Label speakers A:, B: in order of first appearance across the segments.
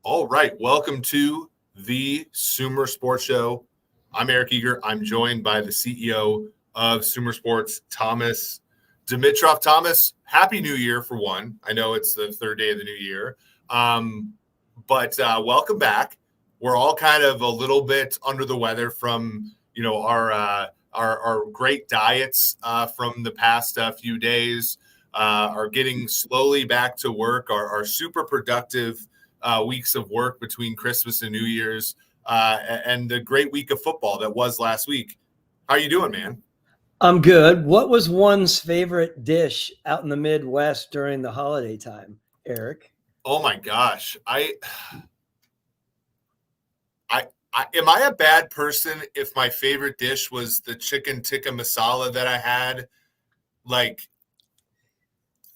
A: All right, welcome to the Sumer Sports Show. I'm Eric Eager. I'm joined by the CEO of Sumer Sports, Thomas Dimitroff. Thomas, Happy New Year for one. I know it's the third day of the new year, but welcome back. We're all kind of a little bit under the weather from our great diets from the past few days. Are getting slowly back to work. Are super productive weeks of work between Christmas and New Year's, and the great week of football that was last week. How are you doing, man?
B: I'm good. What was one's favorite dish out in the Midwest during the holiday time, Eric?
A: Oh my gosh. Am I a bad person if my favorite dish was the chicken tikka masala that I had like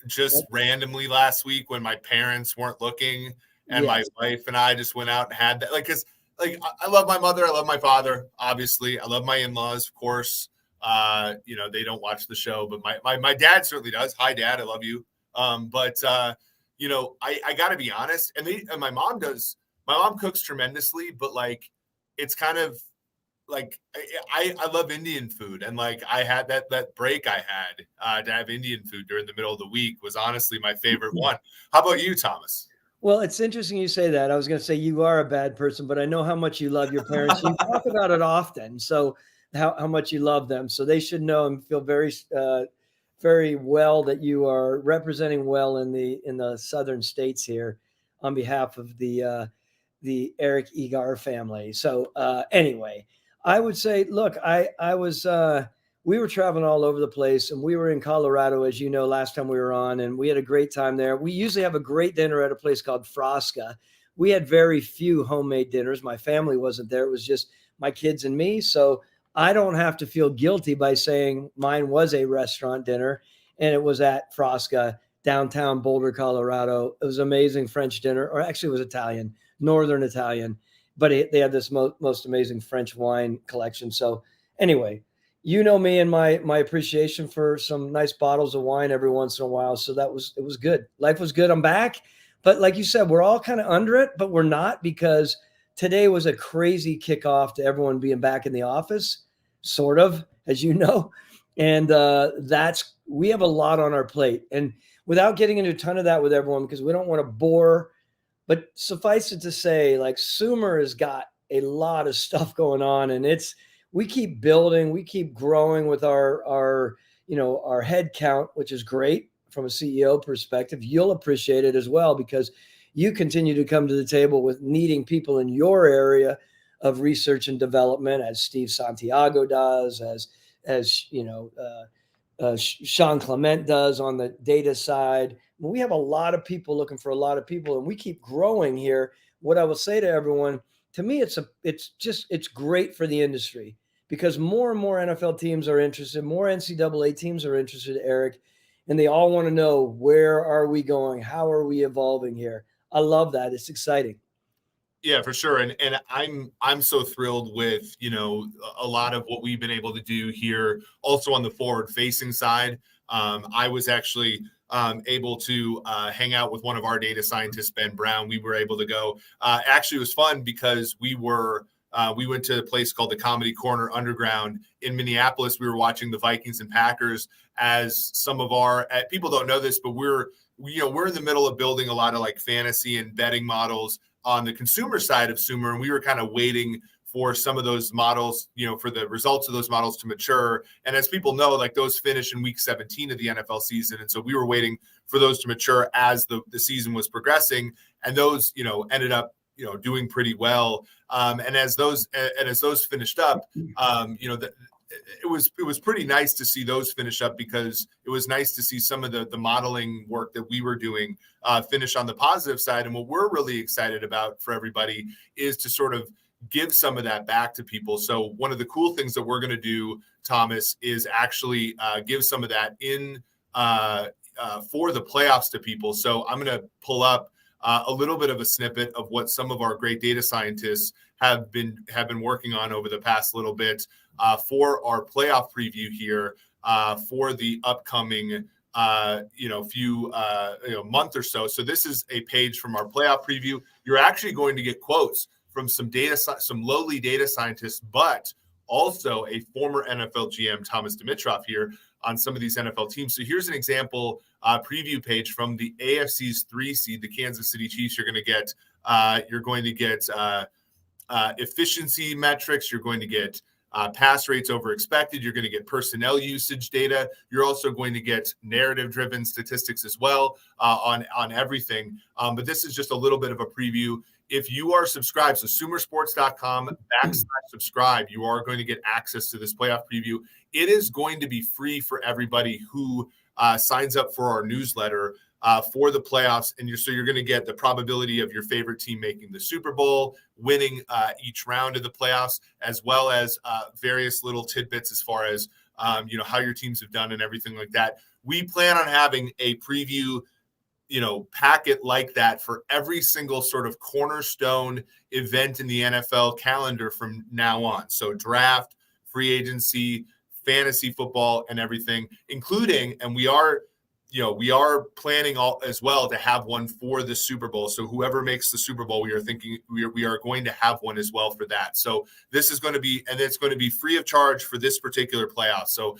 A: just randomly last week when my parents weren't looking? And my wife and I just went out and had that. Because I love my mother. I love my father, obviously. I love my in-laws, of course. They don't watch the show, but my dad certainly does. Hi, Dad. I love you. I got to be honest. And my mom does. My mom cooks tremendously, but it's kind of I love Indian food. And I had that break I had to have Indian food during the middle of the week was honestly my favorite one. How about you, Thomas?
B: Well, it's interesting you say that. I was going to say you are a bad person, but I know how much you love your parents. You talk about it often. So how much you love them. So they should know and feel very, very well that you are representing well in the southern states here on behalf of the Eric Eager family. So anyway, I would say, look, we were traveling all over the place, and we were in Colorado, as you know, last time we were on, and we had a great time there. We usually have a great dinner at a place called Frasca. We had very few homemade dinners. My family wasn't there. It was just my kids and me. So I don't have to feel guilty by saying mine was a restaurant dinner, and it was at Frasca, downtown Boulder, Colorado. It was amazing French dinner, or actually it was Italian, Northern Italian, but they had this most amazing French wine collection. So anyway, you know me and my appreciation for some nice bottles of wine every once in a while. So it was good. Life was good. I'm back. But like you said, we're all kind of under it, but we're not, because today was a crazy kickoff to everyone being back in the office, sort of, as you know. And we have a lot on our plate. And without getting into a ton of that with everyone, because we don't want to bore, but suffice it to say, Sumer has got a lot of stuff going on, and we keep building, we keep growing with our head count, which is great from a CEO perspective. You'll appreciate it as well, because you continue to come to the table with needing people in your area of research and development, as Steve Santiago does, as Sean Clement does on the data side. We have a lot of people looking for a lot of people, and we keep growing here. What I will say to everyone, to me, it's great for the industry, because more and more NFL teams are interested, more NCAA teams are interested, Eric, and they all want to know, where are we going? How are we evolving here? I love that. It's exciting.
A: Yeah, for sure. And I'm so thrilled with, a lot of what we've been able to do here. Also on the forward facing side, I was actually able to hang out with one of our data scientists, Ben Brown. We were able to go. Actually, it was fun because we went to a place called the Comedy Corner Underground in Minneapolis. We were watching the Vikings and Packers as some of our people don't know this, but we're in the middle of building a lot of fantasy and betting models on the consumer side of Sumer. And we were kind of waiting for some of those models, for the results of those models to mature. And as people know, those finish in week 17 of the NFL season. And so we were waiting for those to mature as the season was progressing. And those, ended up, doing pretty well. And as those finished up, it was pretty nice to see those finish up, because it was nice to see some of the modeling work that we were doing finish on the positive side. And what we're really excited about for everybody is to sort of give some of that back to people. So one of the cool things that we're going to do, Thomas, is actually give some of that in for the playoffs to people. So I'm going to pull up a little bit of a snippet of what some of our great data scientists have been working on over the past little bit for our playoff preview here for the upcoming few month or so. So this is a page from our playoff preview. You're actually going to get quotes from some lowly data scientists, but also a former NFL GM, Thomas Dimitroff, here on some of these NFL teams. So here's an example preview page from the AFC's 3 seed, the Kansas City Chiefs. You're going to get efficiency metrics. You're going to get pass rates over expected. You're going to get personnel usage data. You're also going to get narrative-driven statistics as well on everything. But this is just a little bit of a preview. If you are subscribed, so sumersports.com/subscribe, you are going to get access to this playoff preview. It is going to be free for everybody who signs up for our newsletter for the playoffs. And you're going to get the probability of your favorite team making the Super Bowl, winning each round of the playoffs, as well as various little tidbits as far as how your teams have done and everything like that. We plan on having a preview packet like that for every single sort of cornerstone event in the NFL calendar from now on. So draft, free agency, fantasy football, and everything, including, and we are planning as well to have one for the Super Bowl. So whoever makes the Super Bowl, we are going to have one as well for that. So this is going to be, and it's going to be free of charge for this particular playoff. So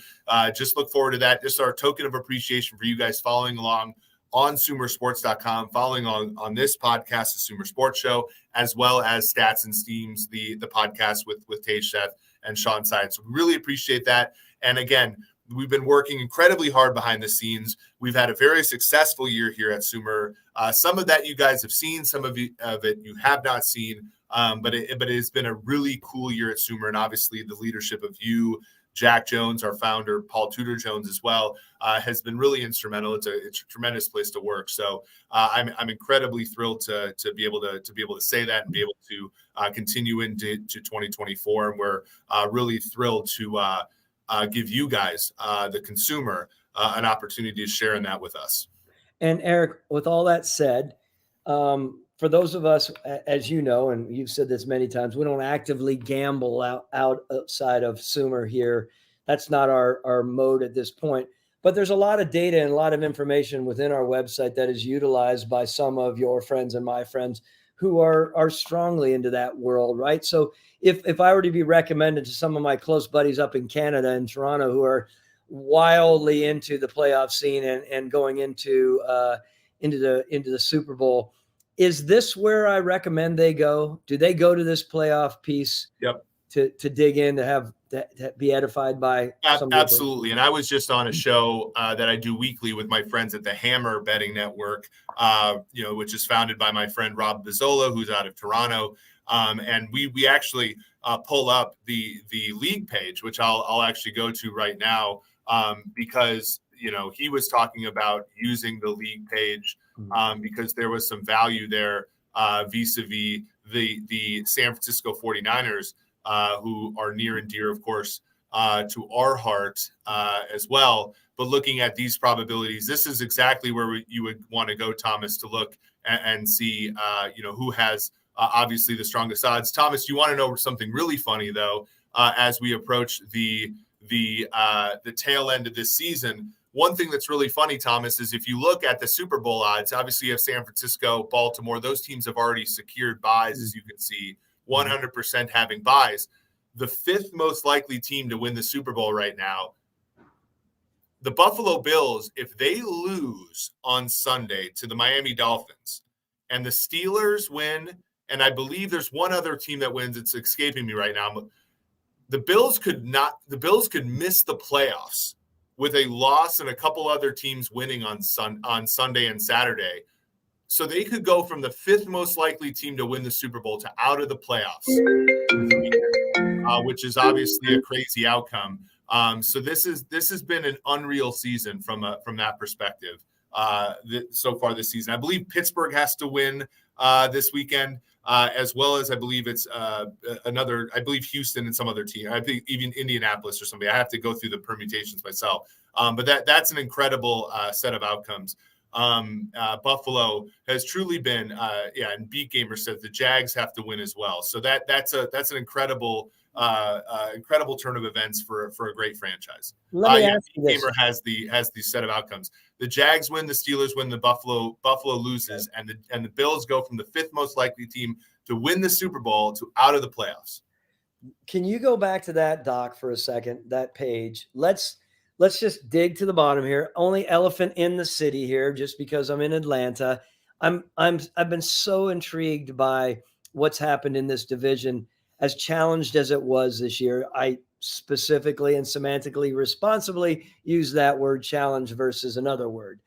A: just look forward to that. Just our token of appreciation for you guys following along on sumersports.com, following on this podcast, the Sumer Sports Show, as well as Stats and Steams, the podcast with Tej Seth and Sean Side. So we really appreciate that. And again, we've been working incredibly hard behind the scenes. We've had a very successful year here at Sumer. Some of that you guys have seen, some of it you have not seen, but it has been a really cool year at Sumer. And obviously the leadership of you, Jack Jones, our founder, Paul Tudor Jones as well, has been really instrumental. It's a tremendous place to work. So I'm incredibly thrilled to be able to say that and be able to continue into 2024. And we're really thrilled to give you guys, the consumer, an opportunity to share in that with us. And
B: Eric, with all that said, for those of us, as you know, and you've said this many times, we don't actively gamble outside of Sumer here. That's not our mode at this point. But there's a lot of data and a lot of information within our website that is utilized by some of your friends and my friends who are strongly into that world, right? So if I were to be recommended to some of my close buddies up in Canada and Toronto who are wildly into the playoff scene and going into the Super Bowl, is this where I recommend they go? Do they go to this playoff piece?
A: Yep.
B: To dig in, to be edified by
A: absolutely. And I was just on a show that I do weekly with my friends at the Hammer Betting Network, which is founded by my friend Rob Bizzola, who's out of Toronto. And we actually pull up the league page, which I'll actually go to right now, because he was talking about using the league page because there was some value there vis-a-vis the San Francisco 49ers. Who are near and dear, of course, to our heart as well. But looking at these probabilities, this is exactly where you would want to go, Thomas, to look and see, who has obviously the strongest odds. Thomas, you want to know something really funny, though, as we approach the tail end of this season. One thing that's really funny, Thomas, is if you look at the Super Bowl odds, obviously you have San Francisco, Baltimore. Those teams have already secured buys, as you can see. 100% having buys. The fifth most likely team to win the Super Bowl right now, the Buffalo Bills, if they lose on Sunday to the Miami Dolphins and the Steelers win, and I believe there's one other team that wins, it's escaping me right now, but the Bills could miss the playoffs with a loss and a couple other teams winning on Sunday and Saturday. So they could go from the fifth most likely team to win the Super Bowl to out of the playoffs. which is obviously a crazy outcome. So this has been an unreal season from that perspective so far this season. I believe Pittsburgh has to win this weekend, as well as I believe it's I believe Houston and some other team. I think even Indianapolis or somebody. I have to go through the permutations myself. But that's an incredible set of outcomes. Buffalo has truly been, and Beat Gamer said the Jags have to win as well. So that's an incredible turn of events for a great franchise.
B: Let me ask you this.
A: Gamer has the set of outcomes. The Jags win, the Steelers win, the Buffalo loses, and the Bills go from the 5th most likely team to win the Super Bowl to out of the playoffs.
B: Can you go back to that, Doc, for a second? That page. Let's just dig to the bottom here. Only elephant in the city here, just because I'm in Atlanta. I've been so intrigued by what's happened in this division, as challenged as it was this year. I specifically and semantically responsibly use that word challenge versus another word.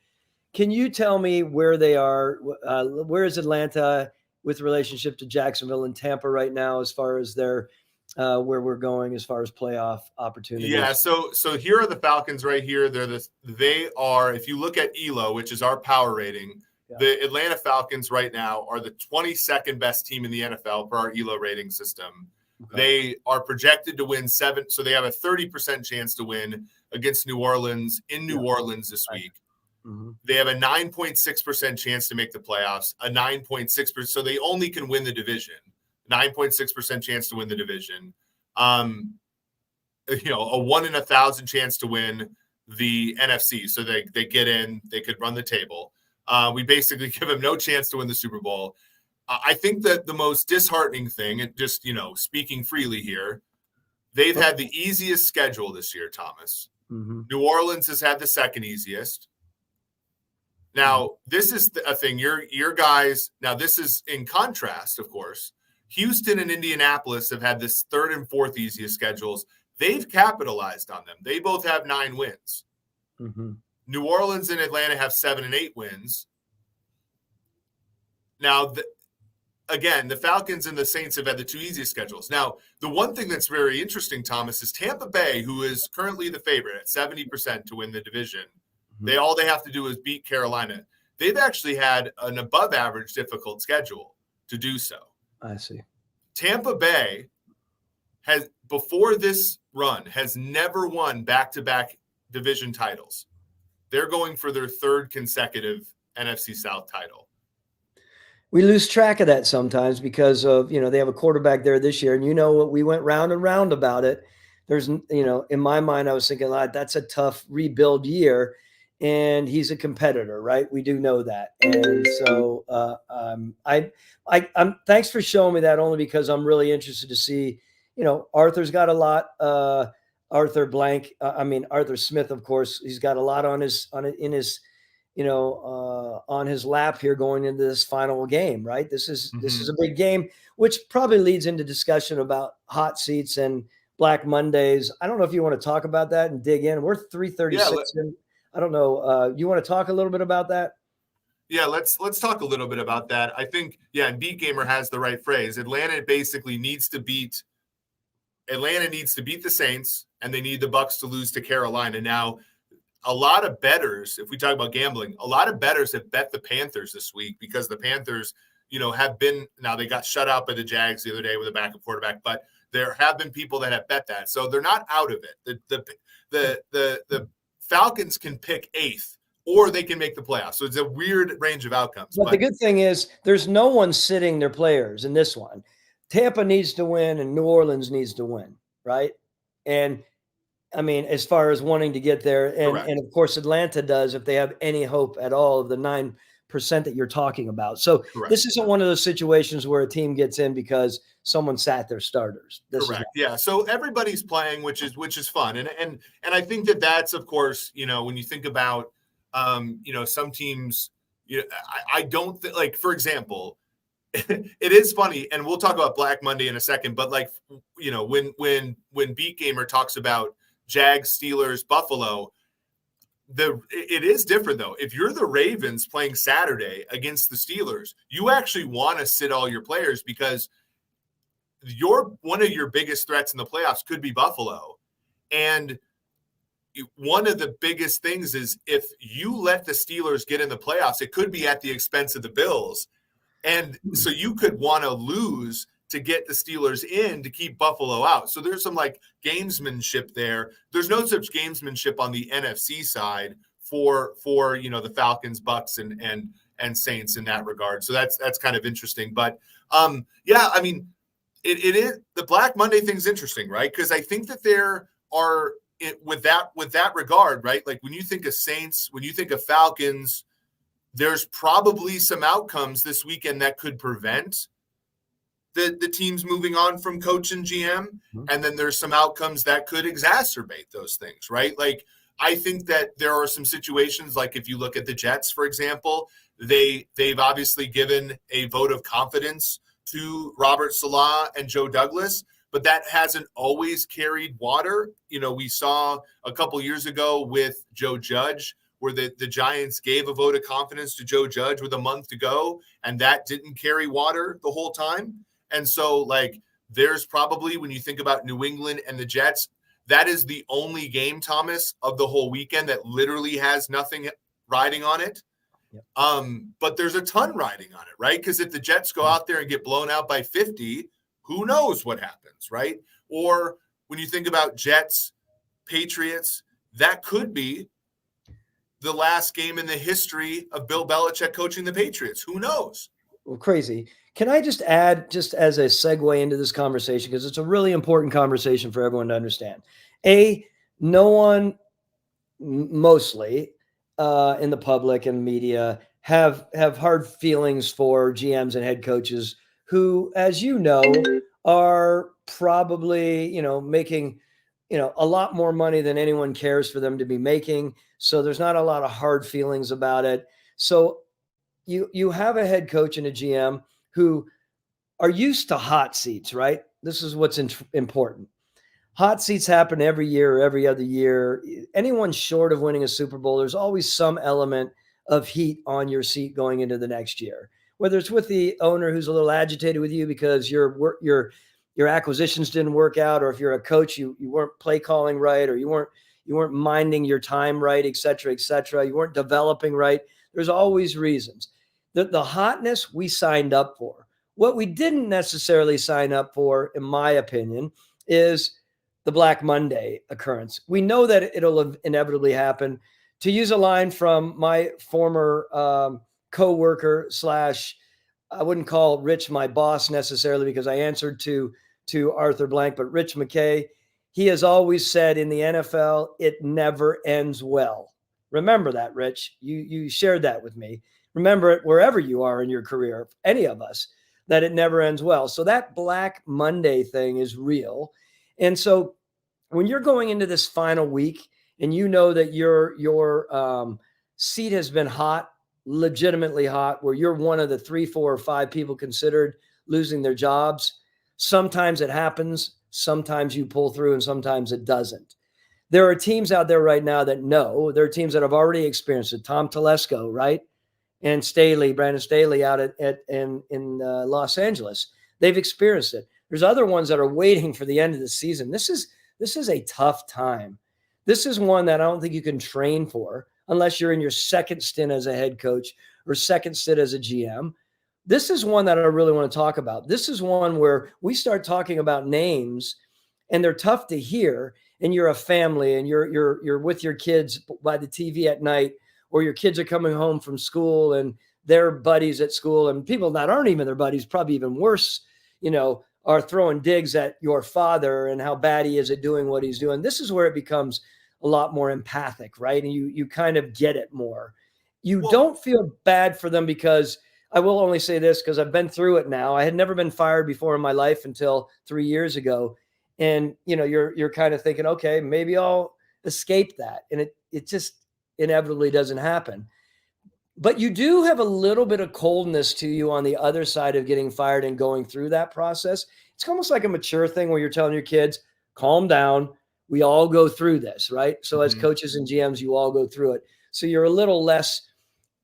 B: Can you tell me where they are? Where is Atlanta with relationship to Jacksonville and Tampa right now, as far as their where we're going as far as playoff opportunities?
A: Yeah, so here are the Falcons right here. They are, if you look at ELO, which is our power rating, the Atlanta Falcons right now are the 22nd best team in the NFL per our ELO rating system. Okay. They are projected to win 7, so they have a 30% chance to win against New Orleans in New Orleans this week. Mm-hmm. They have a 9.6% chance to make the playoffs, a 9.6%, so they only can win the division. 9.6% chance to win the division. A 1 in 1,000 chance to win the NFC. So they get in, they could run the table. We basically give them no chance to win the Super Bowl. I think that the most disheartening thing, and just, speaking freely here, they've had the easiest schedule this year, Thomas. Mm-hmm. New Orleans has had the second easiest. Now, this is a thing. Your guys, now this is in contrast, of course. Houston and Indianapolis have had this 3rd and 4th easiest schedules. They've capitalized on them. They both have 9 wins. Mm-hmm. New Orleans and Atlanta have 7 and 8 wins. Now, again, the Falcons and the Saints have had the 2 easiest schedules. Now, the one thing that's very interesting, Thomas, is Tampa Bay, who is currently the favorite at 70% to win the division. Mm-hmm. All they have to do is beat Carolina. They've actually had an above-average difficult schedule to do so.
B: I see.
A: Tampa Bay has, before this run, has never won back-to-back division titles. They're going for their 3rd consecutive NFC South title.
B: We lose track of that sometimes because of, they have a quarterback there this year, and we went round and round about it. There's, in my mind, I was thinking, that's a tough rebuild year, and he's a competitor, right? We do know that. And so I'm thanks for showing me that, only because I'm really interested to see, Arthur's got a lot, Arthur Smith, of course, he's got a lot on his lap here going into this final game, right? This is a big game, which probably leads into discussion about hot seats and Black Mondays. I don't know if you want to talk about that and dig in. We're 3:36 in. I don't know. You want to talk a little bit about that?
A: Yeah, let's talk a little bit about that. I think, and Beat Gamer has the right phrase. Atlanta needs to beat the Saints, and they need the Bucs to lose to Carolina. Now, a lot of bettors, if we talk about gambling, a lot of bettors have bet the Panthers this week, because the Panthers, have been, now they got shut out by the Jags the other day with a backup quarterback, but there have been people that have bet that. So they're not out of it. The Falcons can pick 8th, or they can make the playoffs. So it's a weird range of outcomes.
B: But the good thing is there's no one sitting their players in this one. Tampa needs to win and New Orleans needs to win, right? And as far as wanting to get there, and of course Atlanta does, if they have any hope at all of the 9% that you're talking about. So This isn't one of those situations where a team gets in because someone sat their starters.
A: Yeah. So everybody's playing, which is fun. And I think that's, of course, when you think about, some teams, I don't think, like, for example, it is funny, and we'll talk about Black Monday in a second, but when Beat Gamer talks about Jags, Steelers, Buffalo, it is different though. If you're the Ravens playing Saturday against the Steelers, you actually want to sit all your players, because one of your biggest threats in the playoffs could be Buffalo. And one of the biggest things is if you let the Steelers get in the playoffs, it could be at the expense of the Bills. And so you could want to lose to get the Steelers in to keep Buffalo out. So there's some like gamesmanship there. There's no such gamesmanship on the NFC side for the Falcons, Bucks, and Saints in that regard. So that's kind of interesting. But yeah, I mean, it is the Black Monday thing's interesting, right? Because I think that there are with that regard, right? Like when you think of Saints, when you think of Falcons, there's probably some outcomes this weekend that could prevent the teams moving on from coach and GM. Mm-hmm. And then there's some outcomes that could exacerbate those things, right? Like I think that there are some situations, like if you look at the Jets, for example, they've obviously given a vote of confidence to Robert Saleh and Joe Douglas, but that hasn't always carried water. We saw a couple years ago with Joe Judge, where the Giants gave a vote of confidence to Joe Judge with a month to go, and that didn't carry water the whole time. And so, like, there's probably, when you think about New England and the Jets, that is the only game, Thomas, of the whole weekend that literally has nothing riding on it. Yep. But there's a ton riding on it, right? Because if the Jets go out there and get blown out by 50, who knows what happens, right? Or when you think about Jets, Patriots, that could be the last game in the history of Bill Belichick coaching the Patriots. Who knows?
B: Well, crazy. Can I just add, just as a segue into this conversation, because it's a really important conversation for everyone to understand. No one, mostly in the public and media, have hard feelings for GMs and head coaches who, as you know, are probably, making, a lot more money than anyone cares for them to be making. So there's not a lot of hard feelings about it. So you have a head coach and a GM who are used to hot seats, right? This is what's important. Hot seats happen every year or every other year. Anyone short of winning a Super Bowl, there's always some element of heat on your seat going into the next year. Whether it's with the owner who's a little agitated with you because your acquisitions didn't work out, or if you're a coach, you weren't play calling right, or you weren't minding your time right, et cetera, you weren't developing right. There's always reasons. The hotness we signed up for. What we didn't necessarily sign up for, in my opinion, is the Black Monday occurrence. We know that it'll inevitably happen. To use a line from my former co-worker / I wouldn't call Rich my boss necessarily because I answered to Arthur Blank, but Rich McKay, he has always said in the NFL, it never ends well. Remember that, Rich. You shared that with me. Remember it wherever you are in your career, any of us, that it never ends well. So that Black Monday thing is real. And so when you're going into this final week and you know that your seat has been hot, legitimately hot, where you're one of the 3, 4, or 5 people considered losing their jobs, sometimes it happens, sometimes you pull through, and sometimes it doesn't. There are teams out there right now that know. There are teams that have already experienced it. Tom Telesco, right? And Brandon Staley out in Los Angeles. They've experienced it. There's other ones that are waiting for the end of the season. This is a tough time. This is one that I don't think you can train for unless you're in your second stint as a head coach or second stint as a GM. This is one that I really want to talk about. This is one where we start talking about names and they're tough to hear, and you're a family and you're with your kids by the TV at night, or your kids are coming home from school and their buddies at school, and people that aren't even their buddies, probably even worse, are throwing digs at your father and how bad he is at doing what he's doing. This is where it becomes a lot more empathic, right? And you kind of get it more. You don't feel bad for them, because I will only say this because I've been through it now. I had never been fired before in my life until 3 years ago. And, you're kind of thinking, okay, maybe I'll escape that. And it just inevitably doesn't happen. But you do have a little bit of coldness to you on the other side of getting fired and going through that process. It's almost like a mature thing where you're telling your kids, calm down. We all go through this, right? So as coaches and GMs, you all go through it. So you're a little less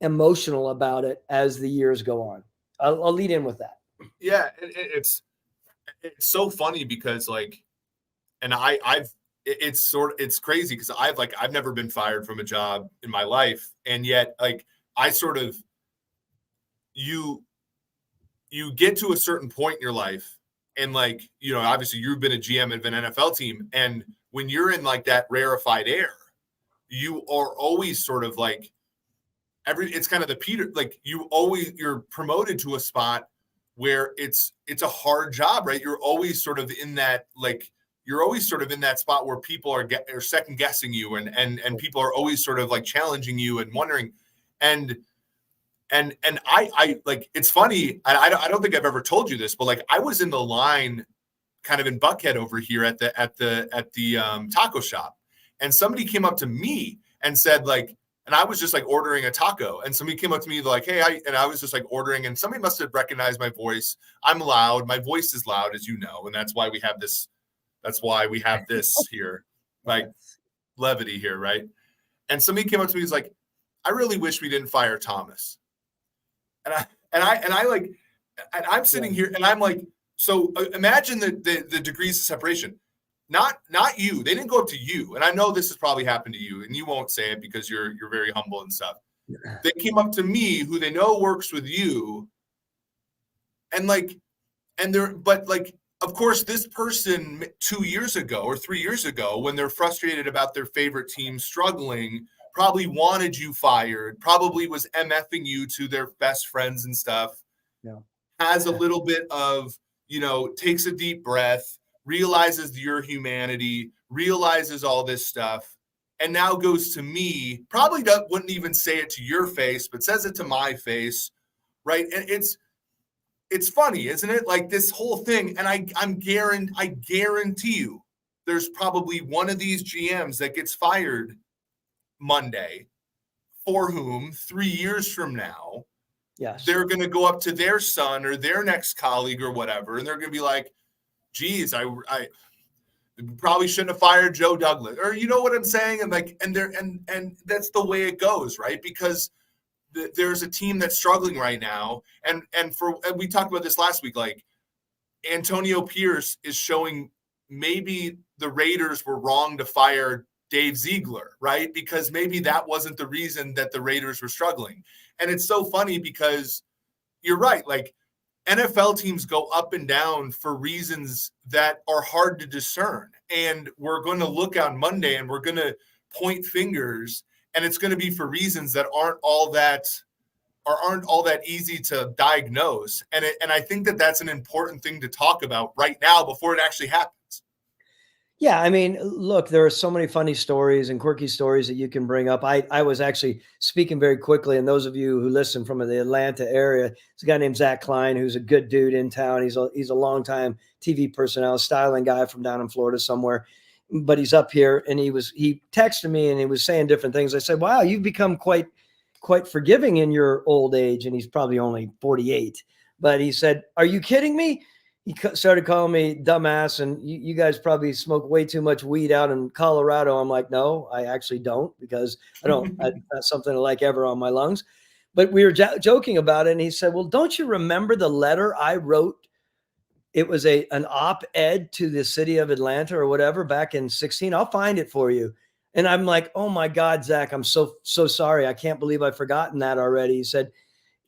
B: emotional about it as the years go on. I'll lead in with that.
A: Yeah, it's it's so funny because like, and it's crazy because I've never been fired from a job in my life, and yet like I sort of you you get to a certain point in your life, and like obviously you've been a GM of an NFL team, and when you're in like that rarefied air, you are always sort of like it's kind of the Peter, like you're promoted to a spot where it's a hard job, right? You're always sort of in that like you're always sort of in that spot where people are second guessing you, and people are always sort of like challenging you and wondering, and I like it's funny. I don't think I've ever told you this, but like I was in the line kind of in Buckhead over here at the taco shop, and somebody came up to me and said like, and I was just like ordering a taco, and somebody came up to me like, hey, and I was just like ordering, and somebody must have recognized my voice. I'm loud. My voice is loud, as you know, and that's why we have this. That's why we have this here, like levity here, right? And somebody came up to me, he's like, I really wish we didn't fire Thomas. And I like, and I'm sitting here and I'm like, so imagine the degrees of separation. Not you. They didn't go up to you. And I know this has probably happened to you, and you won't say it because you're very humble and stuff. They came up to me, who they know works with you, and like, but like, of course, this person 2 years ago or 3 years ago, when they're frustrated about their favorite team struggling, probably wanted you fired, probably was MFing you to their best friends and stuff, has a little bit of, takes a deep breath, realizes your humanity, realizes all this stuff, and now goes to me, probably wouldn't even say it to your face, but says it to my face, right? And it's funny, isn't it? Like this whole thing, and I guarantee you, there's probably one of these GMs that gets fired Monday, for whom 3 years from now, they're going to go up to their son or their next colleague or whatever, and they're going to be like, geez, I probably shouldn't have fired Joe Douglas, or you know what I'm saying? And like, and that's the way it goes, right? Because there's a team that's struggling right now, and we talked about this last week, like Antonio Pierce is showing maybe the Raiders were wrong to fire Dave Ziegler, right? Because maybe that wasn't the reason that the Raiders were struggling. And it's so funny because you're right. Like NFL teams go up and down for reasons that are hard to discern. And we're going to look on Monday and we're going to point fingers, and it's going to be for reasons that aren't all that easy to diagnose. And I think that that's an important thing to talk about right now before it actually happens.
B: Yeah, I mean, look, there are so many funny stories and quirky stories that you can bring up. I was actually speaking very quickly, and those of you who listen from the Atlanta area, there's a guy named Zach Klein who's a good dude in town. He's a longtime TV personnel, styling guy from down in Florida somewhere, but he's up here, and he texted me and he was saying different things. I said, "Wow, you've become quite forgiving in your old age," and he's probably only 48. But he said, "Are you kidding me?" He started calling me dumbass, and you guys probably smoke way too much weed out in Colorado. I'm like, no, I actually don't, because I don't. That's not something I like ever on my lungs. But we were joking about it, and he said, well, don't you remember the letter I wrote? It was an op-ed to the city of Atlanta or whatever back in 16. I'll find it for you. And I'm like, oh my God, Zach, I'm so sorry. I can't believe I've forgotten that already.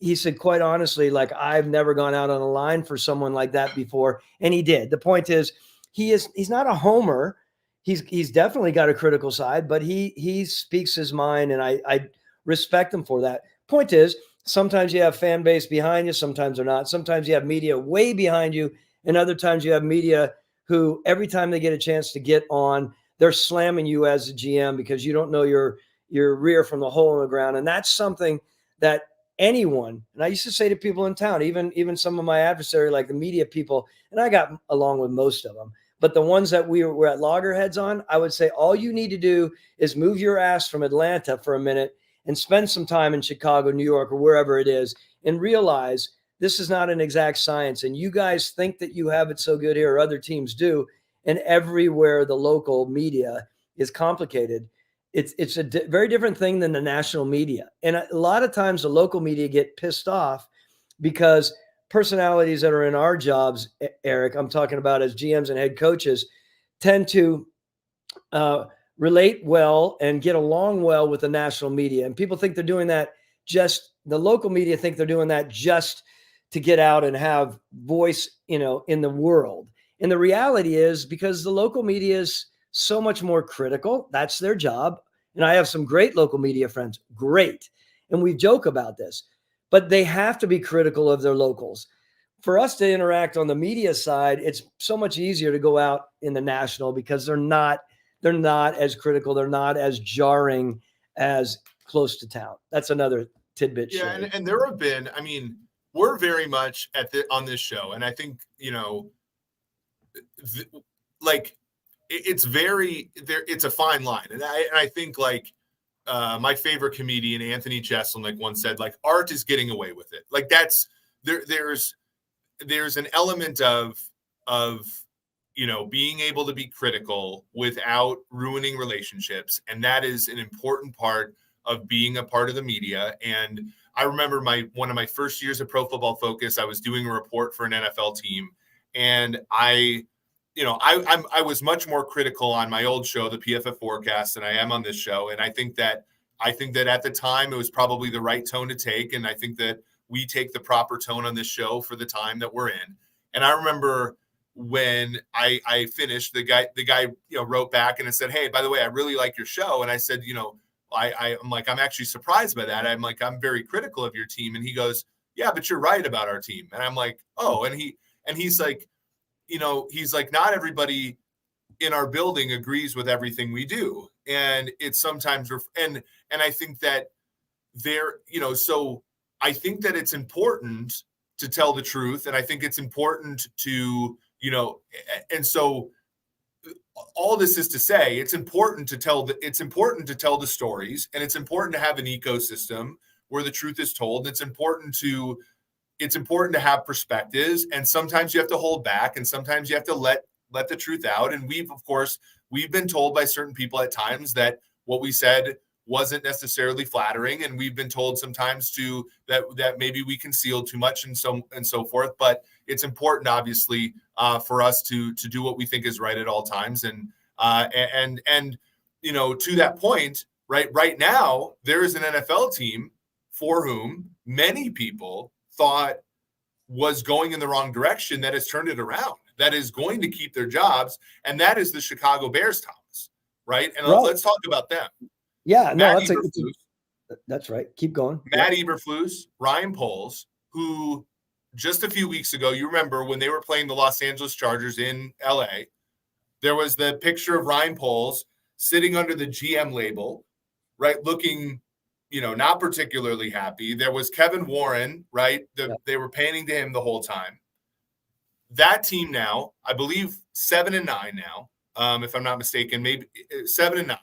B: He said, quite honestly, like I've never gone out on a line for someone like that before. And he did. The point is, he's not a homer. He's definitely got a critical side, but he speaks his mind, and I respect him for that. Point is, sometimes you have fan base behind you, sometimes they're not. Sometimes you have media way behind you, and other times you have media who every time they get a chance to get on, they're slamming you as a GM because you don't know your rear from the hole in the ground. And that's something that anyone, and I used to say to people in town, even some of my adversary, like the media people, and I got along with most of them, but the ones that we were at loggerheads on, I would say, all you need to do is move your ass from Atlanta for a minute and spend some time in Chicago, New York, or wherever it is, and realize this is not an exact science. And you guys think that you have it so good here, or other teams do, and everywhere the local media is complicated. It's a very different thing than the national media. And a lot of times the local media get pissed off because personalities that are in our jobs, Eric, I'm talking about as GMs and head coaches, tend to relate well and get along well with the national media. And people think they're doing that the local media think they're doing that just to get out and have voice, in the world. And the reality is because the local media is so much more critical. That's their job. And I have some great local media friends, great. And we joke about this, but they have to be critical of their locals. For us to interact on the media side, it's so much easier to go out in the national because they're not as critical. They're not as jarring as close to town. That's another tidbit.
A: Yeah. And there have been, I mean, we're very much on this show. And I think, it's a fine line. And I think my favorite comedian, Anthony Jeselnik, once said, art is getting away with it. There's an element of being able to be critical without ruining relationships. And that is an important part of being a part of the media. And I remember one of my first years of Pro Football Focus, I was doing a report for an NFL team. And I was much more critical on my old show, the PFF Forecast, than I am on this show. And I think that at the time it was probably the right tone to take. And I think that we take the proper tone on this show for the time that we're in. And I remember when I finished, the guy wrote back and it said, "Hey, by the way, I really like your show." And I said, I'm actually surprised by that. I'm very critical of your team. And he goes, "Yeah, but you're right about our team." And I'm like, "Oh," and he's like, not everybody in our building agrees with everything we do. And it's sometimes, and I think that so I think that it's important to tell the truth. And I think it's important to, and so all this is to say, it's important to tell the stories, and it's important to have an ecosystem where the truth is told. It's important to have perspectives, and sometimes you have to hold back, and sometimes you have to let the truth out. And we've been told by certain people at times that what we said wasn't necessarily flattering, and we've been told sometimes that maybe we concealed too much and so forth. But it's important, obviously, for us to do what we think is right at all times. And to that point, right now there is an NFL team for whom many people thought was going in the wrong direction that has turned it around, that is going to keep their jobs, and that is the Chicago Bears, Thomas. Right, and let's talk about them.
B: Yeah, no, that's right. Keep going.
A: Matt Eberflus, Ryan Poles, who just a few weeks ago, you remember when they were playing the Los Angeles Chargers in LA, there was the picture of Ryan Poles sitting under the GM label, right, looking, not particularly happy. There was Kevin Warren, right? They were painting to him the whole time. That team now, I believe 7-9 now, if I'm not mistaken, maybe 7-9.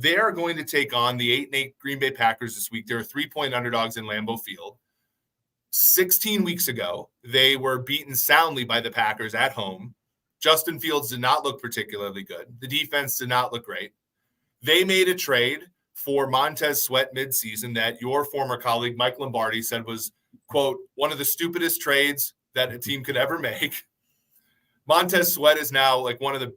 A: They are going to take on the 8-8 Green Bay Packers this week. They're 3-point underdogs in Lambeau Field. 16 weeks ago, they were beaten soundly by the Packers at home. Justin Fields did not look particularly good. The defense did not look great. They made a trade for Montez Sweat midseason that your former colleague Mike Lombardi said was, quote, one of the stupidest trades that a team could ever make. Montez Sweat is now one of the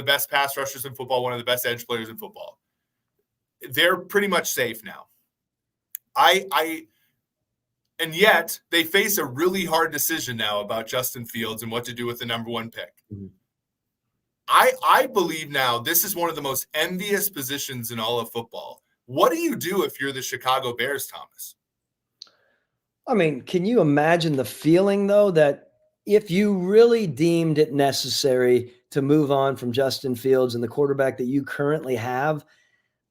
A: best pass rushers in football, one of the best edge players in football. They're pretty much safe now. And yet they face a really hard decision now about Justin Fields and what to do with the number 1 pick. Mm-hmm. I believe now this is one of the most envious positions in all of football. What do you do if you're the Chicago Bears, Thomas?
B: I mean, can you imagine the feeling, though, that if you really deemed it necessary to move on from Justin Fields and the quarterback that you currently have,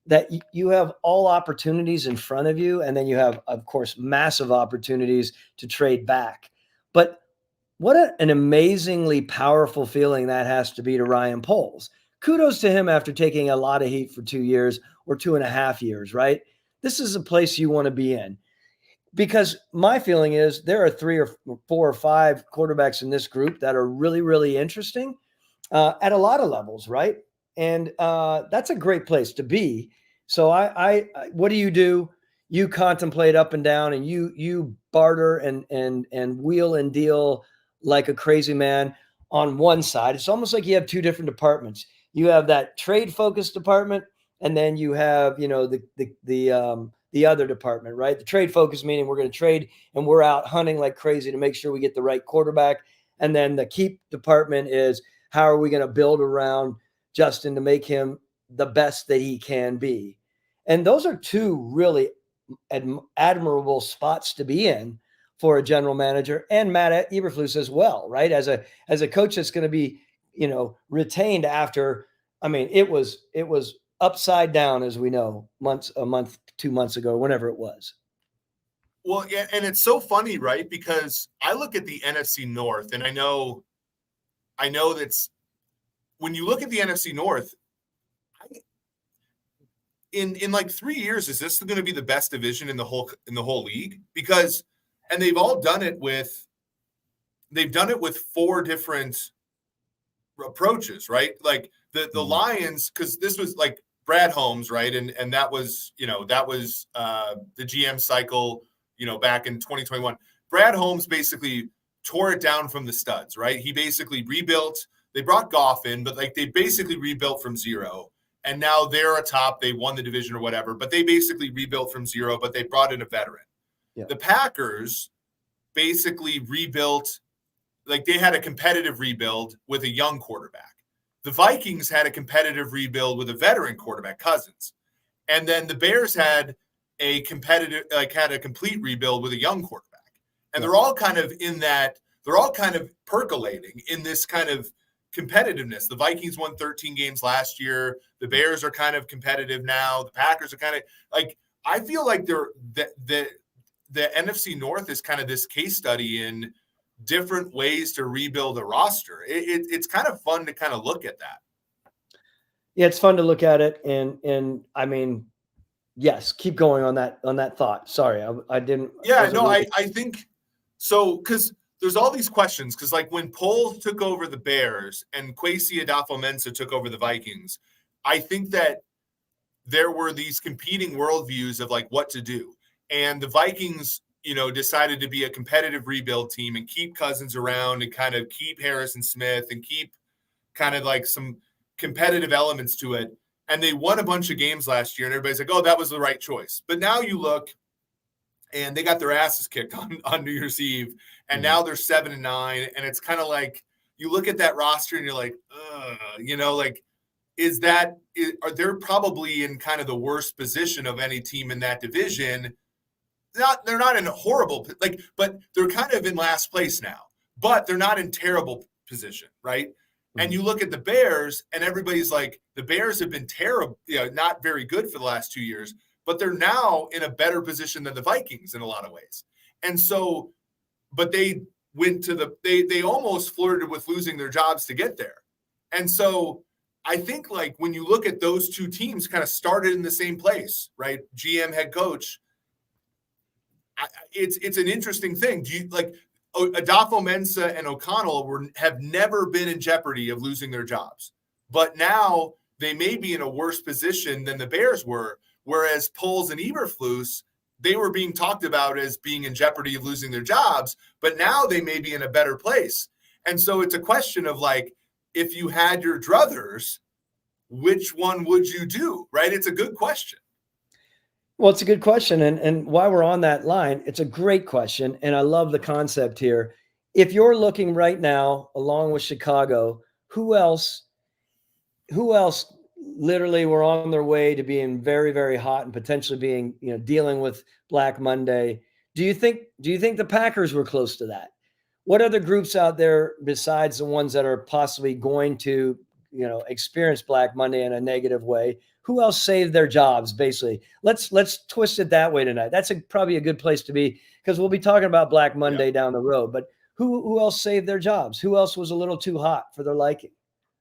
B: that you have all opportunities in front of you, and then you have, of course, massive opportunities to trade back. But what an amazingly powerful feeling that has to be to Ryan Poles. Kudos to him after taking a lot of heat for 2 years or 2.5 years, right? This is a place you want to be in. Because my feeling is there are 3 or 4 or 5 quarterbacks in this group that are really, really interesting at a lot of levels, right? And that's a great place to be. So I what do? you contemplate up and down, and you barter and wheel and deal like a crazy man on one side. It's almost like you have two different departments. You have that trade focused department, and then you have, you know, the other department, right? The trade focus meaning we're going to trade and we're out hunting like crazy to make sure we get the right quarterback. And then the keep department is how are we going to build around Justin to make him the best that he can be. And those are two really admirable spots to be in for a general manager and Matt Eberflus as well, right? As a coach that's going to be, you know, retained after. I mean, it was upside down, as we know, a month, 2 months ago, whenever it was.
A: Well, yeah, and it's so funny, right? Because I look at the NFC North, and I know that's when you look at the NFC North, in like 3 years, is this going to be the best division in the whole league? Because, and they've done it with 4 different approaches, right? Like the Lions, because this was like Brad Holmes, right? And that was, you know, the GM cycle, you know, back in 2021. Brad Holmes basically tore it down from the studs, right? He basically rebuilt. They brought Goff in, but like they basically rebuilt from zero. And now they're atop. They won the division or whatever, but they basically rebuilt from zero, but they brought in a veteran. Yeah. The Packers basically rebuilt, like they had a competitive rebuild with a young quarterback. The Vikings had a competitive rebuild with a veteran quarterback, Cousins. And then the Bears had a complete rebuild with a young quarterback. And they're all kind of percolating in this kind of competitiveness. The Vikings won 13 games last year. The Bears are kind of competitive now. The Packers are kind of like, I feel like the NFC North is kind of this case study in different ways to rebuild a roster. It's kind of fun to kind of look at that.
B: Yeah, it's fun to look at it. And I mean, yes, keep going on that thought. Sorry, I didn't.
A: Yeah, no, I think so, because there's all these questions, because like when Poles took over the Bears and Kwesi Adolfo-Mensah took over the Vikings, I think that there were these competing worldviews of like what to do. And the Vikings, you know, decided to be a competitive rebuild team and keep Cousins around and kind of keep Harrison Smith and keep kind of like some competitive elements to it. And they won a bunch of games last year, and everybody's like, oh, that was the right choice. But now you look, and they got their asses kicked on New Year's Eve, and now they're 7-9, and it's kind of like you look at that roster and you're like, you know, like are they probably in kind of the worst position of any team in that division? They're not in a horrible but they're kind of in last place now, but they're not in terrible position, right? Mm-hmm. And you look at the Bears, and everybody's like, the Bears have been terrible, you know, not very good for the last 2 years, but they're now in a better position than the Vikings in a lot of ways. And so, but they went to they almost flirted with losing their jobs to get there. And so I think like when you look at those two teams kind of started in the same place, right? GM, head coach, it's an interesting thing. Do you like Adolfo-Mensah and O'Connell have never been in jeopardy of losing their jobs, but now they may be in a worse position than the Bears were. Whereas Poles and Eberflus, they were being talked about as being in jeopardy of losing their jobs, but now they may be in a better place. And so it's a question of like, if you had your druthers, which one would you do, right? It's a good question.
B: Well, it's a good question. And while we're on that line, it's a great question. And I love the concept here. If you're looking right now, along with Chicago, who else literally were on their way to being very, very hot and potentially being, you know, dealing with Black Monday? Do you think the Packers were close to that? What other groups out there besides the ones that are possibly going to, you know, experience Black Monday in a negative way? Who else saved their jobs? Basically, let's twist it that way tonight. That's probably a good place to be, because we'll be talking about Black Monday down the road. But who else saved their jobs? Who else was a little too hot for their liking?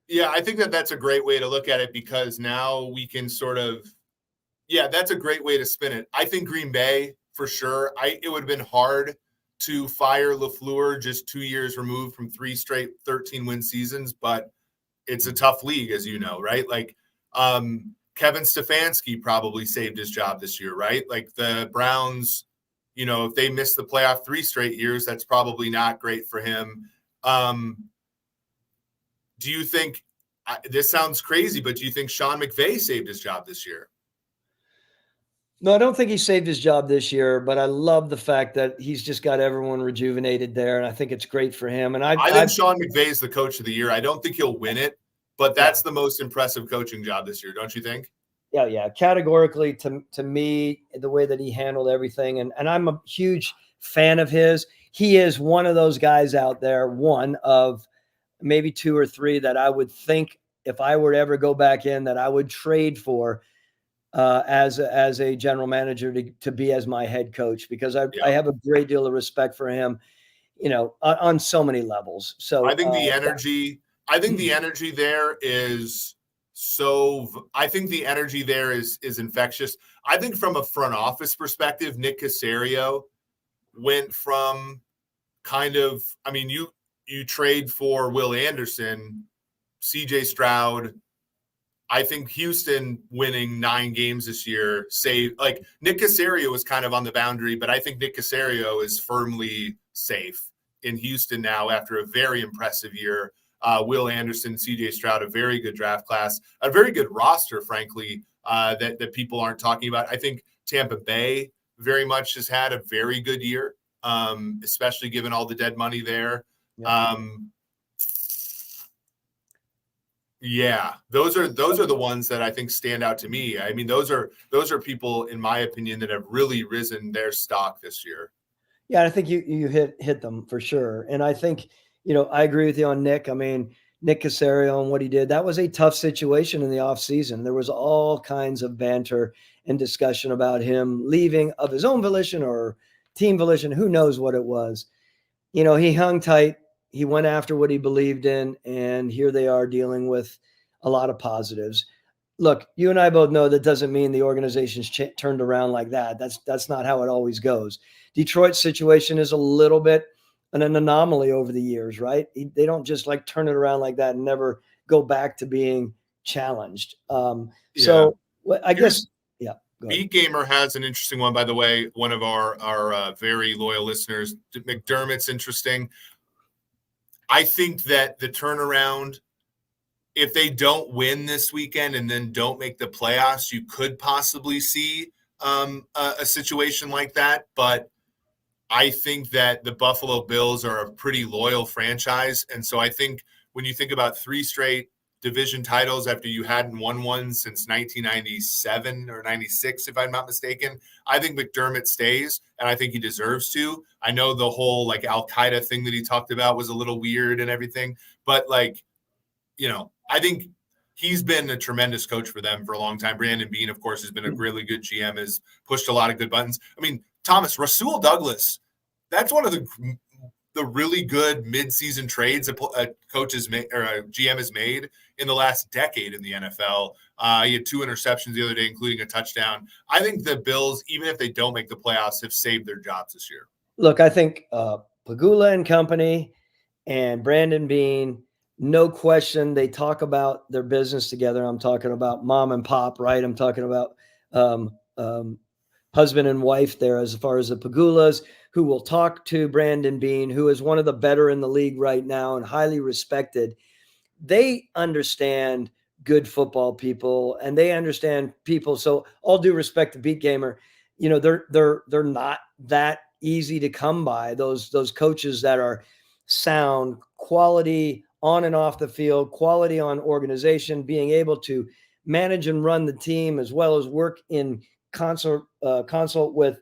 A: Yeah, I think that's a great way to look at it, because now we can sort of, that's a great way to spin it. I think Green Bay for sure. It would have been hard to fire LaFleur just 2 years removed from 3 straight 13-win seasons, but it's a tough league, as you know, right? Like, Kevin Stefanski probably saved his job this year, right? Like the Browns, if they miss the playoff 3 straight years, that's probably not great for him. Do you think this sounds crazy, but do you think Sean McVay saved his job this year?
B: No, I don't think he saved his job this year, but I love the fact that he's just got everyone rejuvenated there, and I think it's great for him. And
A: I think Sean McVay is the coach of the year. I don't think he'll win it, but that's the most impressive coaching job this year, don't you think?
B: Yeah. Categorically, to me, the way that he handled everything, and I'm a huge fan of his. He is one of those guys out there, one of maybe 2 or 3 that I would think if I were to ever go back in that I would trade for as a general manager to be as my head coach, because I have a great deal of respect for him, on so many levels. So
A: I think the energy, there is I think the energy there is infectious. I think from a front office perspective, Nick Caserio went from you trade for Will Anderson, CJ Stroud. I think Houston winning 9 games this year Nick Caserio was kind of on the boundary, but I think Nick Caserio is firmly safe in Houston now after a very impressive year. Will Anderson, CJ Stroud, a very good draft class, a very good roster, frankly, that people aren't talking about. I think Tampa Bay very much has had a very good year, especially given all the dead money there. Yeah, those are the ones that I think stand out to me. I mean, those are people, in my opinion, that have really risen their stock this year.
B: Yeah, I think you hit them for sure. And I think, I agree with you on Nick. I mean, Nick Caserio and what he did, that was a tough situation in the offseason. There was all kinds of banter and discussion about him leaving of his own volition or team volition. Who knows what it was? He hung tight. He went after what he believed in, and here they are dealing with a lot of positives. Look, you and I both know that doesn't mean the organization's turned around like that. That's not how it always goes. Detroit's situation is a little bit an anomaly over the years, right? They don't just turn it around like that and never go back to being challenged. So I guess, yeah.
A: Beat Gamer has an interesting one, by the way. One of our very loyal listeners, McDermott's interesting. I think that the turnaround, if they don't win this weekend and then don't make the playoffs, you could possibly see a situation like that. But I think that the Buffalo Bills are a pretty loyal franchise. And so I think when you think about 3 straight division titles after you hadn't won one since 1997 or 96, if I'm not mistaken, I think McDermott stays, and I think he deserves to. I know the whole Al-Qaeda thing that he talked about was a little weird and everything, but I think he's been a tremendous coach for them for a long time. Brandon Beane, of course, has been a really good GM, has pushed a lot of good buttons. I mean, Thomas, Rasul Douglas, that's one of the really good midseason trades a coach has made or a GM has made in the last decade in the NFL. He had 2 interceptions the other day, including a touchdown. I think the Bills, even if they don't make the playoffs, have saved their jobs this year.
B: Look, I think Pagula and company and Brandon Beane, no question, they talk about their business together. I'm talking about mom and pop, right? I'm talking about husband and wife there, as far as the Pagulas, who will talk to Brandon Beane, who is one of the better in the league right now and highly respected. They understand good football people, and they understand people. So all due respect to Beat Gamer, they're not that easy to come by. Those coaches that are sound, quality on and off the field, quality on organization, being able to manage and run the team, as well as work in consult with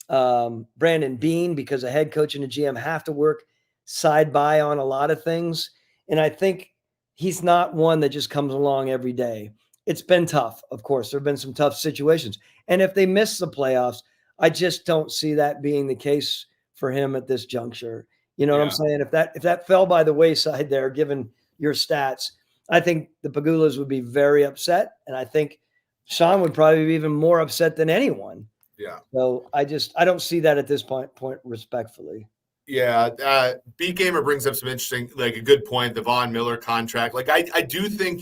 B: Brandon Beane, because a head coach and a GM have to work side by on a lot of things. And I think he's not one that just comes along every day. It's been tough. Of course, there have been some tough situations. And if they miss the playoffs, I just don't see that being the case for him at this juncture. You know what I'm saying? If that fell by the wayside there, given your stats, I think the Pagulas would be very upset. And I think Sean would probably be even more upset than anyone.
A: Yeah.
B: So I don't see that at this point respectfully.
A: Yeah. Beat Gamer brings up some interesting, a good point, the Von Miller contract. I do think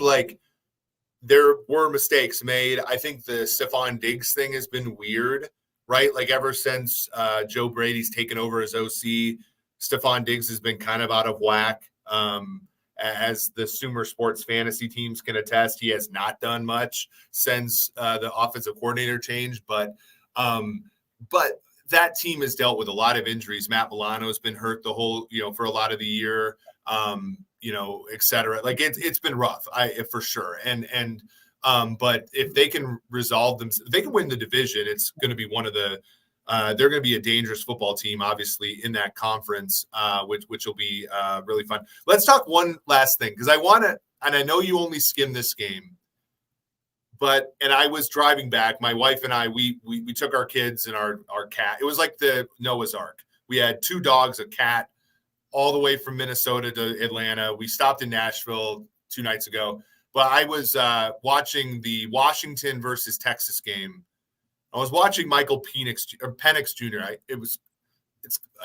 A: there were mistakes made. I think the Stephon Diggs thing has been weird, right? Like ever since Joe Brady's taken over as OC, Stephon Diggs has been kind of out of whack. As the Sumer Sports fantasy teams can attest, he has not done much since the offensive coordinator change. But that team has dealt with a lot of injuries. Matt Milano has been hurt the whole, for a lot of the year, et cetera. Like it's been rough, for sure. But if they can resolve them, if they can win the division, it's going to be one of the. They're going to be a dangerous football team, obviously, in that conference, which will be really fun. Let's talk one last thing, because I want to, and I know you only skimmed this game, and I was driving back. My wife and I, we took our kids and our cat. It was like the Noah's Ark. We had 2 dogs, a cat, all the way from Minnesota to Atlanta. We stopped in Nashville 2 nights ago. But I was watching the Washington versus Texas game. I was watching Michael Penix Jr. It's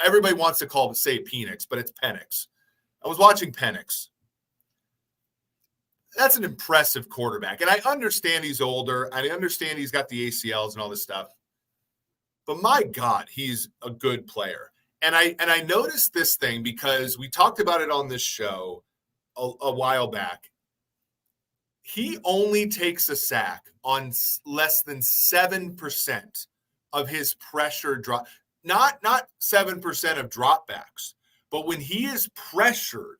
A: everybody wants to say Penix, but it's Penix. I was watching Penix. That's an impressive quarterback. And I understand he's older. I understand he's got the ACLs and all this stuff. But my God, he's a good player. And I noticed this thing because we talked about it on this show a while back. He only takes a sack on less than 7% of his pressure drop. Not 7% of dropbacks, but when he is pressured,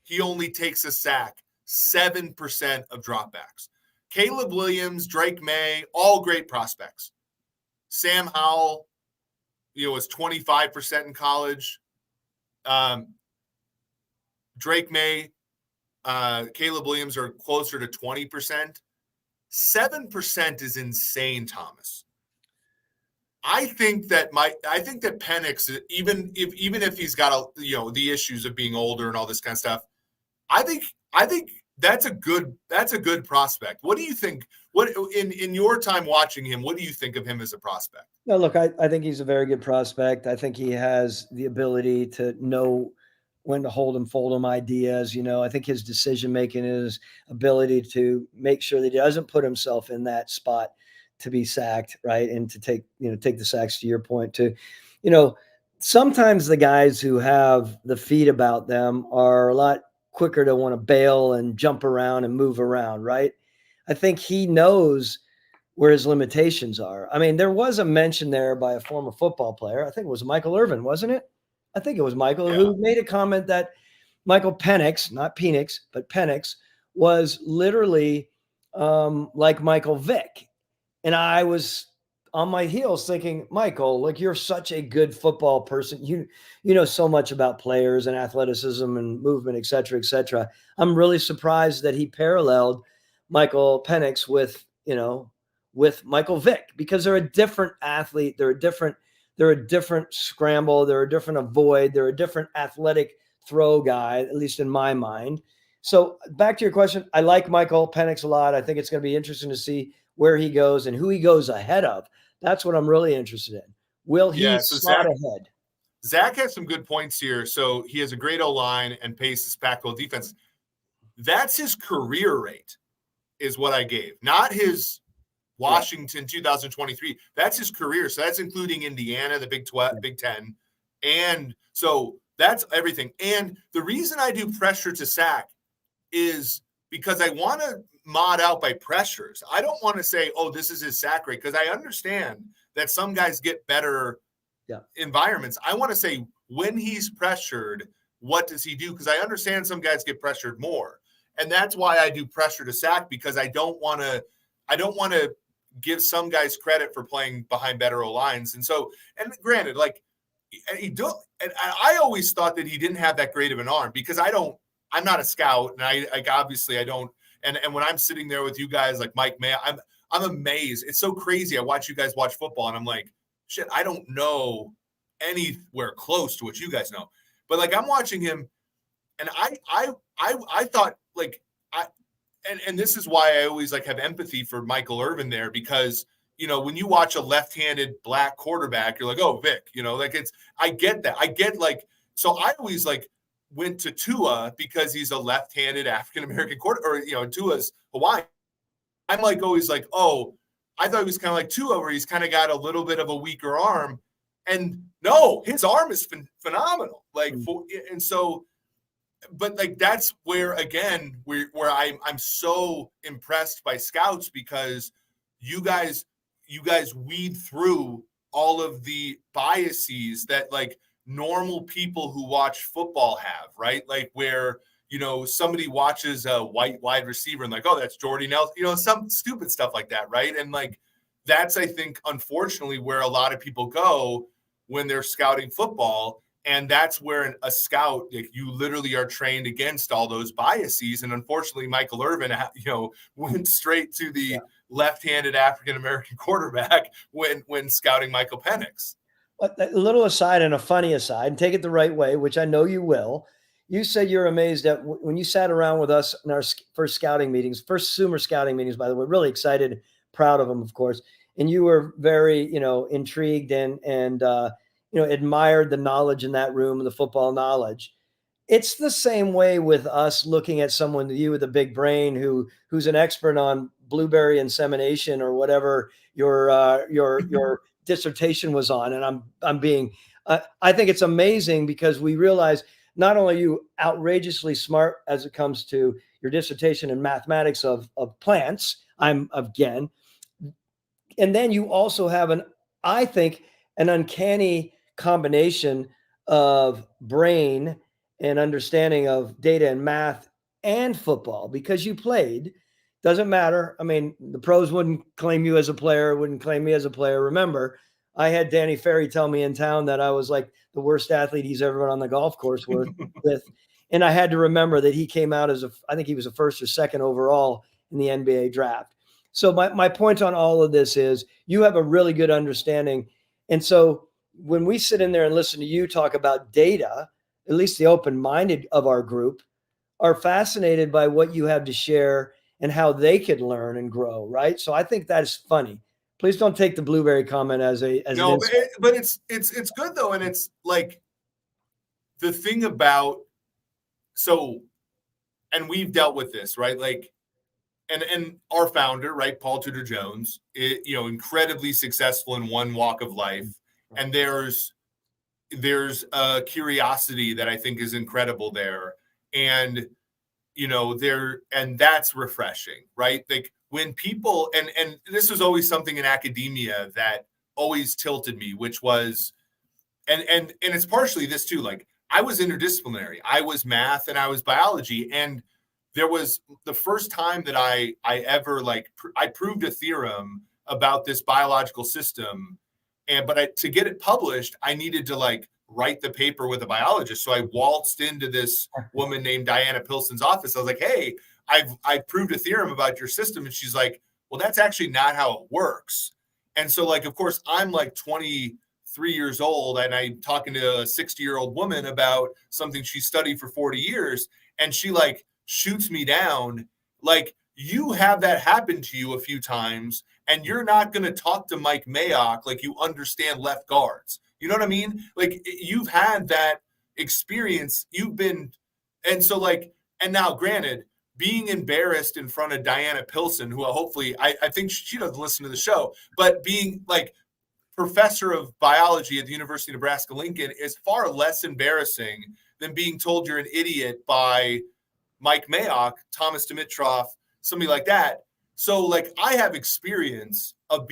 A: he only takes a sack 7% of dropbacks. Caleb Williams, Drake May, all great prospects. Sam Howell, was 25% in college. Drake May, Caleb Williams are closer to 20%. 7% is insane, Thomas. I think that Penix, even if he's got the issues of being older and all this kind of stuff, I think that's a good prospect. What do you think? What in your time watching him, what do you think of him as a prospect?
B: No, look, I think he's a very good prospect. I think he has the ability to know when to hold and fold him ideas. I think his decision making, his ability to make sure that he doesn't put himself in that spot to be sacked, right? And to take the sacks, to your point, to, sometimes the guys who have the feet about them are a lot quicker to want to bail and jump around and move around, right? I think he knows where his limitations are. I mean, there was a mention there by a former football player. I think it was Michael Irvin, wasn't it? I think it was Michael who made a comment that Michael Penix, not Penix, but Penix, was literally like Michael Vick. And I was on my heels thinking, Michael, like, you're such a good football person. You know so much about players and athleticism and movement, et cetera, et cetera. I'm really surprised that he paralleled Michael Penix with Michael Vick, because they're a different athlete. They're a different scramble. They're a different avoid. They're a different athletic throw guy, at least in my mind. So back to your question, I like Michael Penix a lot. I think it's going to be interesting to see where he goes and who he goes ahead of. That's what I'm really interested in. Will he slot ahead?
A: Zach has some good points here. So he has a great O-line and paces Pac-12 defense. That's his career rate, is what I gave, not his Washington 2023. That's his career. So that's including Indiana, the Big 10. And so that's everything. And the reason I do pressure to sack is because I want to mod out by pressures. I don't want to say, oh, this is his sack rate, because I understand that some guys get better environments. I want to say, when he's pressured, what does he do? Because I understand some guys get pressured more. And that's why I do pressure to sack, because I don't want to give some guys credit for playing behind better O-lines. And so, and granted, like, and I always thought that he didn't have that great of an arm, because I'm not a scout, and I obviously I don't. And when I'm sitting there with you guys like Mike May, I'm amazed. It's so crazy. I watch you guys watch football, and I'm like, shit, I don't know anywhere close to what you guys know. But like, I'm watching him, and I thought, like, and this is why I always like have empathy for Michael Irvin there, because when you watch a left-handed black quarterback, you're like, oh, Vic, like, I get that. I get, like, so I always like went to Tua because he's a left-handed African-American quarterback, or Tua's Hawaiian. I'm like always like, oh, I thought he was kind of like Tua, where he's kind of got a little bit of a weaker arm. And no, his arm is phenomenal. Like, and so, but like that's where again where I'm so impressed by scouts, because you guys weed through all of the biases that like normal people who watch football have, right? Like where somebody watches a white wide receiver and like, oh, that's Jordy Nelson, some stupid stuff like that, right? And like that's, I think, unfortunately, where a lot of people go when they're scouting football. And that's where a scout, like, you literally are trained against all those biases. And unfortunately, Michael Irvin, went straight to the left-handed African-American quarterback when scouting Michael Penix.
B: A little aside and a funny aside, and take it the right way, which I know you will. You said you're amazed at when you sat around with us in our first scouting meetings, first Sumer scouting meetings, by the way, really excited, proud of them, of course. And you were very, intrigued and admired the knowledge in that room, the football knowledge. It's the same way with us looking at someone, you with a big brain who's an expert on blueberry insemination or whatever your dissertation was on. And I'm being, I think it's amazing because we realize not only are you outrageously smart as it comes to your dissertation in mathematics of plants, and then you also have I think, an uncanny combination of brain and understanding of data and math and football, because you played. Doesn't matter. I mean, the pros wouldn't claim you as a player, wouldn't claim me as a player. Remember, I had Danny Ferry tell me in town that I was like the worst athlete he's ever been on the golf course with. And I had to remember that he came out as I think he was a first or second overall in the NBA draft. So my point on all of this is you have a really good understanding. And so when we sit in there and listen to you talk about data, at least the open-minded of our group are fascinated by what you have to share and how they could learn and grow, right? So I think that is funny. Please don't take the blueberry comment as
A: no, but it's good though, and it's like the thing about and we've dealt with this, right? Like, and our founder, right, Paul Tudor Jones, incredibly successful in one walk of life, and there's a curiosity that I think is incredible there, and and that's refreshing, right? Like when people, and this was always something in academia that always tilted me, which was, and it's partially this too, like I was interdisciplinary. I was math and I was biology, and there was the first time that I ever I proved a theorem about this biological system, but to get it published, I needed to write the paper with a biologist. So I waltzed into this woman named Diana Pilson's office. I was like, hey, I've proved a theorem about your system. And she's like, well, that's actually not how it works. And so of course, I'm 23 years old and I'm talking to a 60-year-old woman about something she studied for 40 years. And she shoots me down. You have that happen to you a few times and you're not going to talk to Mike Mayock like you understand left guards. You know what I mean? You've had that experience. You've been, and so and now granted, being embarrassed in front of Diana Pilson, who hopefully I think she doesn't listen to the show, but being professor of biology at the University of Nebraska-Lincoln is far less embarrassing than being told you're an idiot by Mike Mayock, Thomas Dimitroff, somebody like that. So I have experience of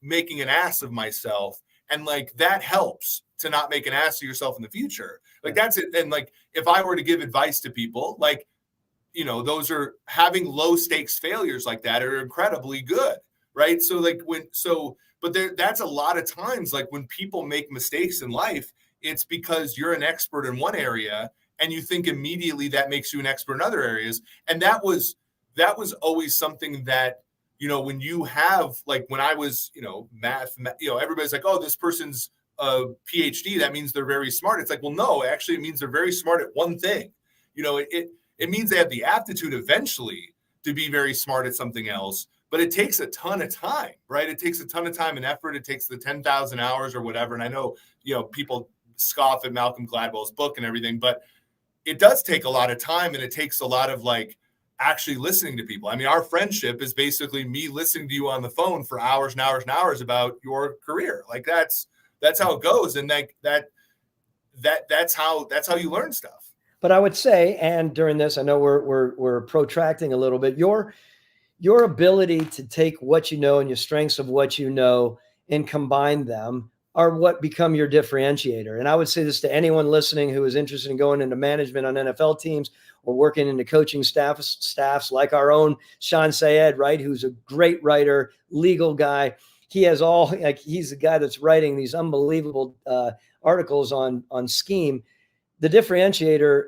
A: making an ass of myself. And that helps to not make an ass of yourself in the future. That's it. And if I were to give advice to people, those are having low stakes failures like that are incredibly good. Right. So that's a lot of times, when people make mistakes in life, it's because you're an expert in one area and you think immediately that makes you an expert in other areas. And that was always something that, when you have, when I was, math, everybody's like, oh, this person's a PhD. That means they're very smart. It's well, no, actually it means they're very smart at one thing. It means they have the aptitude eventually to be very smart at something else, but it takes a ton of time, right? It takes a ton of time and effort. It takes the 10,000 hours or whatever. And I know, people scoff at Malcolm Gladwell's book and everything, but it does take a lot of time and it takes a lot of actually listening to people. I mean, our friendship is basically me listening to you on the phone for hours and hours and hours about your career. Like that's how it goes. And that's how you learn stuff.
B: But I would say, and during this, I know we're protracting a little bit, your ability to take what you know and your strengths of what you know and combine them are what become your differentiator. And I would say this to anyone listening who is interested in going into management on NFL teams or working in the coaching staffs like our own Sean Sayed, right? Who's a great writer, legal guy. He has he's the guy that's writing these unbelievable articles on scheme. The differentiator,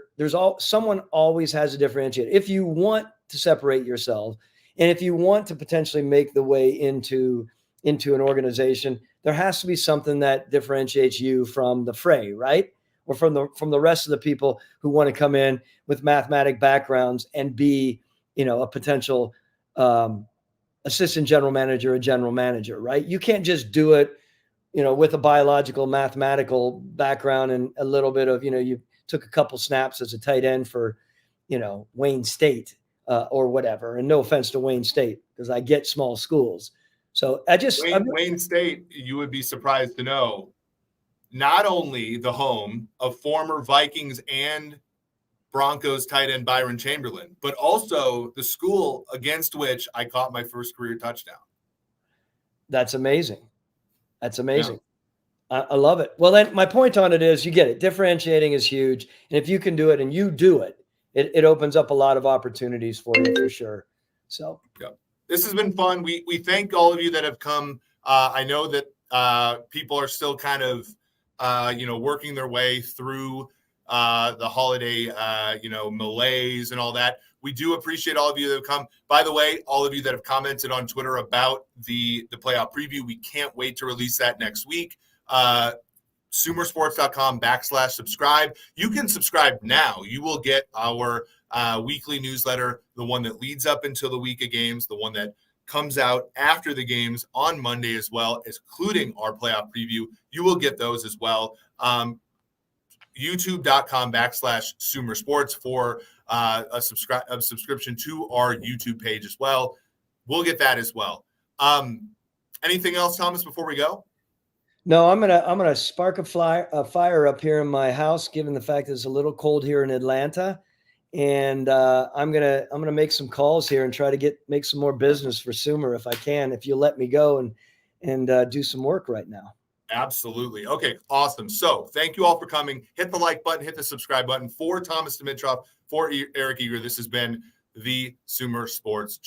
B: someone always has a differentiator. If you want to separate yourself, and if you want to potentially make the way into an organization, there has to be something that differentiates you from the fray, right? Or from the rest of the people who want to come in with mathematic backgrounds and be, a potential assistant general manager, a general manager, right? You can't just do it, with a biological mathematical background and a little bit of, you took a couple snaps as a tight end for, Wayne State. Or whatever. And no offense to Wayne State, because I get small schools. So
A: Wayne State, you would be surprised to know, not only the home of former Vikings and Broncos tight end Byron Chamberlain, but also the school against which I caught my first career touchdown.
B: That's amazing. That's amazing. Yeah. I love it. Well, then my point on it is, you get it. Differentiating is huge. And if you can do it and you do it, it opens up a lot of opportunities for you for sure. So
A: this has been fun. We thank all of you that have come. I know that people are still kind of working their way through the holiday malaise and all that. We do appreciate all of you that have come. By the way, all of you that have commented on Twitter about the playoff preview, we can't wait to release that next week. Sumersports.com/subscribe. You can subscribe now. You will get our weekly newsletter, the one that leads up until the week of games, the one that comes out after the games on Monday as well, including our playoff preview. You will get those as well. YouTube.com/Sumersports for a subscription to our YouTube page as well. We'll get that as well. Anything else, Thomas, before we go?
B: No, I'm gonna spark a fire up here in my house, given the fact that it's a little cold here in Atlanta, and I'm gonna make some calls here and try to make some more business for Sumer if I can. If you'll let me go and do some work right now.
A: Absolutely. Okay, awesome. So thank you all for coming. Hit the like button, hit the subscribe button. For Thomas Dimitroff, for Eric Eager, this has been the Sumer Sports